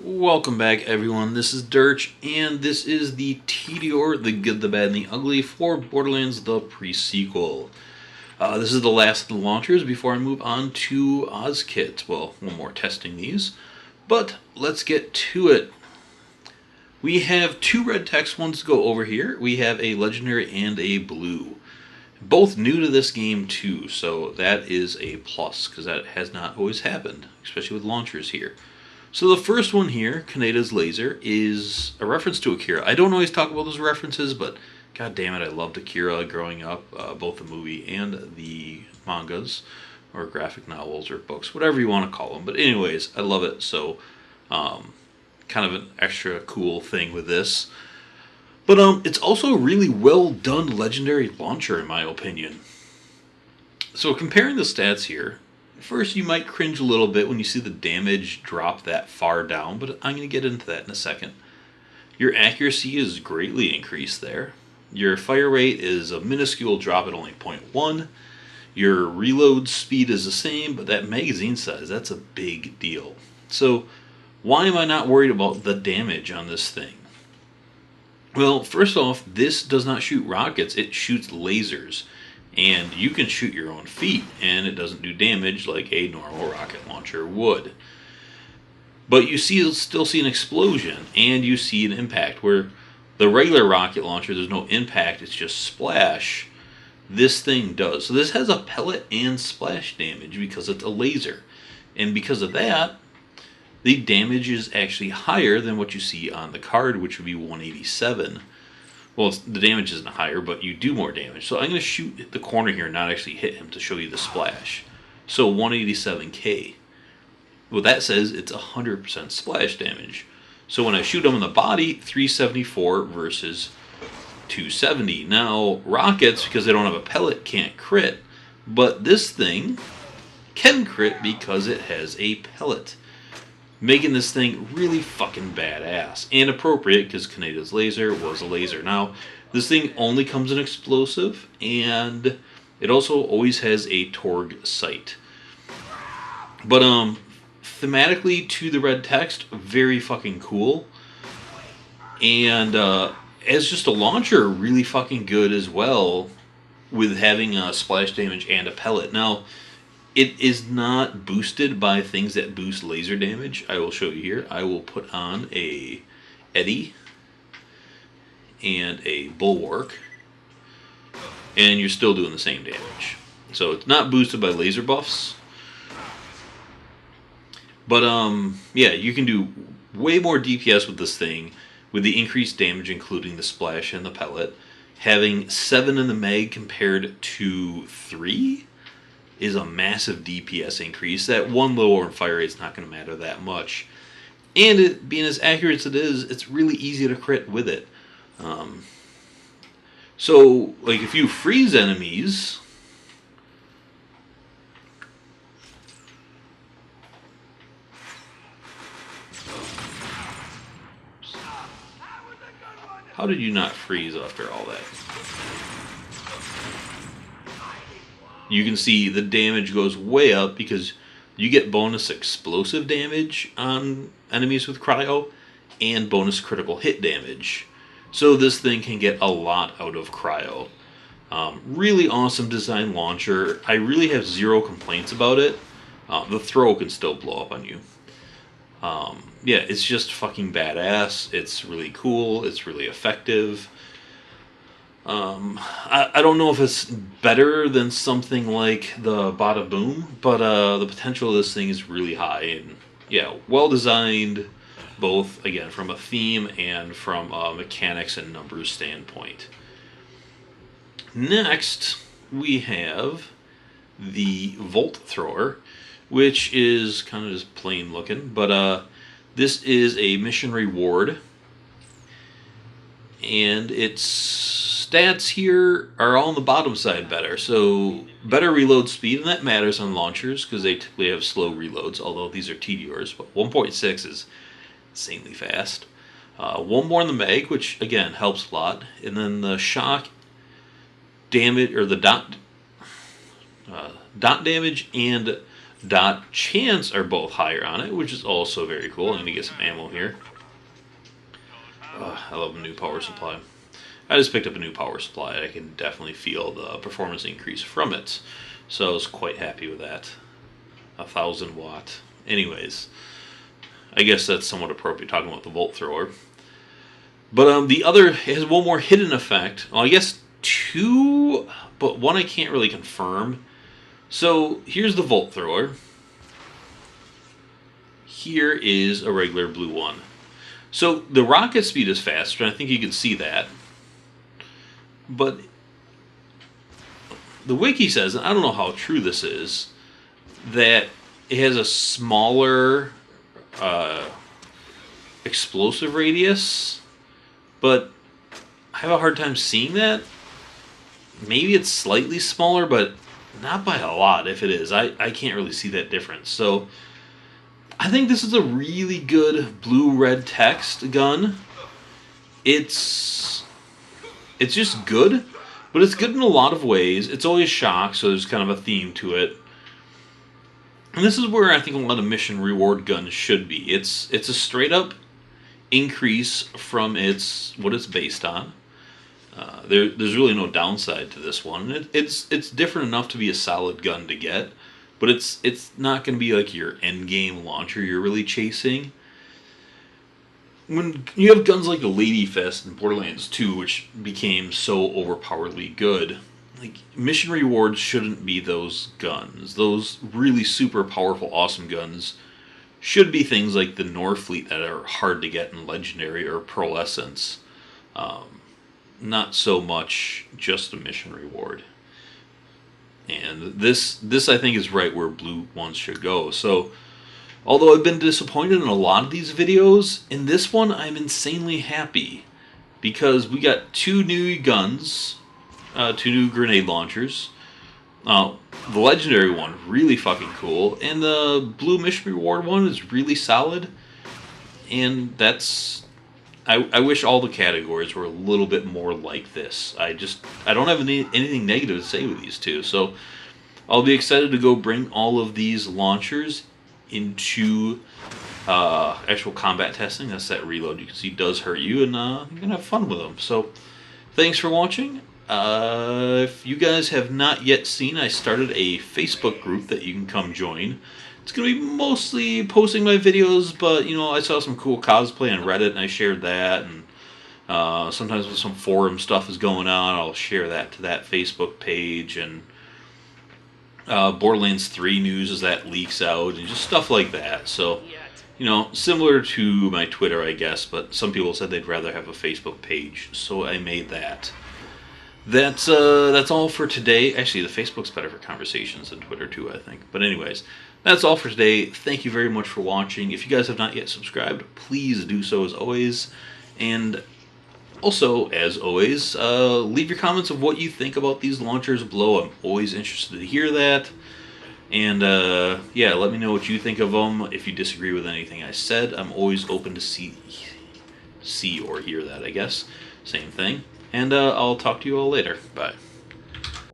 Welcome back, everyone. This is Dirch, and this is the Tediore, the Good, the Bad, and the Ugly for Borderlands, the pre-sequel. This is the last of the launchers before I move on to OzKit. Well, one more testing these, but let's get to it. We have two red text ones to go over here. We have a legendary and a blue. Both new to this game too, so that is a plus, because that has not always happened, especially with launchers here. So the first one here, Kaneda's Laser, is a reference to Akira. I don't always talk about those references, but god damn it, I loved Akira growing up, both the movie and the mangas, or graphic novels, or books, whatever you want to call them. But anyways, I love it, so kind of an extra cool thing with this. But it's also a really well done legendary launcher, in my opinion. So comparing the stats here, first, you might cringe a little bit when you see the damage drop that far down, but I'm going to get into that in a second. Your accuracy is greatly increased there. Your fire rate is a minuscule drop at only 0.1. Your reload speed is the same, but that magazine size, that's a big deal. So, why am I not worried about the damage on this thing? Well, first off, this does not shoot rockets, it shoots lasers. And you can shoot your own feet, and it doesn't do damage like a normal rocket launcher would. But you still see an explosion, and you see an impact, where the regular rocket launcher, there's no impact, it's just splash. This thing does. So this has a pellet and splash damage because it's a laser. And because of that, the damage is actually higher than what you see on the card, which would be 187. Well, the damage isn't higher, but you do more damage. So I'm going to shoot the corner here and not actually hit him to show you the splash. So 187k. What that says, it's 100% splash damage. So when I shoot him in the body, 374 versus 270. Now, rockets, because they don't have a pellet, can't crit. But this thing can crit because it has a pellet, making this thing really fucking badass. And appropriate, because Kaneda's Laser was a laser. Now, this thing only comes in explosive, and it also always has a Torg sight. But, thematically, to the red text, very fucking cool. And, as just a launcher, really fucking good as well, with having a splash damage and a pellet. Now, it is not boosted by things that boost laser damage. I will show you here. I will put on a Eddy and a Bulwark, and you're still doing the same damage. So it's not boosted by laser buffs. But yeah, you can do way more DPS with this thing, with the increased damage including the splash and the pellet. Having 7 in the mag compared to 3 is a massive DPS increase. That one lower in fire rate is not going to matter that much. And it being as accurate as it is, it's really easy to crit with it. So, like, if you freeze enemies, how did you not freeze after all that? You can see the damage goes way up because you get bonus explosive damage on enemies with cryo and bonus critical hit damage. So this thing can get a lot out of cryo. Really awesome design launcher. I really have zero complaints about it. The throw can still blow up on you. Yeah, it's just fucking badass. It's really cool. It's really effective. I don't know if it's better than something like the Bada Boom, but the potential of this thing is really high. And yeah, well designed, both, again, from a theme and from a mechanics and numbers standpoint. Next, we have the Volt Thrower, which is kind of just plain looking, but this is a mission reward, and its stats here are all on the bottom side better. So better reload speed, and that matters on launchers because they typically have slow reloads, although these are Tediores, but 1.6 is insanely fast. One more in the mag, which again helps a lot, and then the shock damage, or the dot damage and dot chance are both higher on it, which is also very cool. I'm going to get some ammo here. I love a new power supply. I just picked up a new power supply. I can definitely feel the performance increase from it. So I was quite happy with that. 1,000 watt. Anyways, I guess that's somewhat appropriate talking about the volt thrower. But the other has one more hidden effect. Well, I guess two, but one I can't really confirm. So here's the volt thrower. Here is a regular blue one. So the rocket speed is faster, and I think you can see that. But the wiki says, and I don't know how true this is, that it has a smaller explosive radius, but I have a hard time seeing that. Maybe it's slightly smaller, but not by a lot if it is. I can't really see that difference. So I think this is a really good blue-red text gun. It's just good, but it's good in a lot of ways. It's always shock, so there's kind of a theme to it. And this is where I think a lot of mission reward guns should be. It's a straight up increase from what it's based on. There's really no downside to this one. It's different enough to be a solid gun to get, but it's not going to be like your end game launcher you're really chasing. When you have guns like the Lady Fist in Borderlands 2, which became so overpoweredly good, like mission rewards shouldn't be those guns. Those really super powerful, awesome guns should be things like the Norfleet that are hard to get in Legendary or Pearlescence. Not so much just a mission reward. And this I think is right where blue ones should go. So, although I've been disappointed in a lot of these videos, in this one I'm insanely happy. Because we got two new guns, two new grenade launchers. The legendary one, really fucking cool. And the blue mission reward one is really solid. And that's... I wish all the categories were a little bit more like this. I don't have anything negative to say with these two. So I'll be excited to go bring all of these launchers into actual combat testing. That's that reload you can see does hurt you, and you can have fun with them. So thanks for watching. If you guys have not yet seen, I started a Facebook group that you can come join. It's going to be mostly posting my videos, but, you know, I saw some cool cosplay on Reddit, and I shared that, and sometimes when some forum stuff is going on, I'll share that to that Facebook page, and Borderlands 3 news as that leaks out, and just stuff like that. So, you know, similar to my Twitter, I guess, but some people said they'd rather have a Facebook page, so I made that. That's all for today. Actually, the Facebook's better for conversations than Twitter too, I think. But anyways, that's all for today. Thank you very much for watching. If you guys have not yet subscribed, please do so as always. And also, as always, leave your comments of what you think about these launchers below. I'm always interested to hear that. And yeah, let me know what you think of them. If you disagree with anything I said, I'm always open to see or hear that, I guess. Same thing. And I'll talk to you all later. Bye.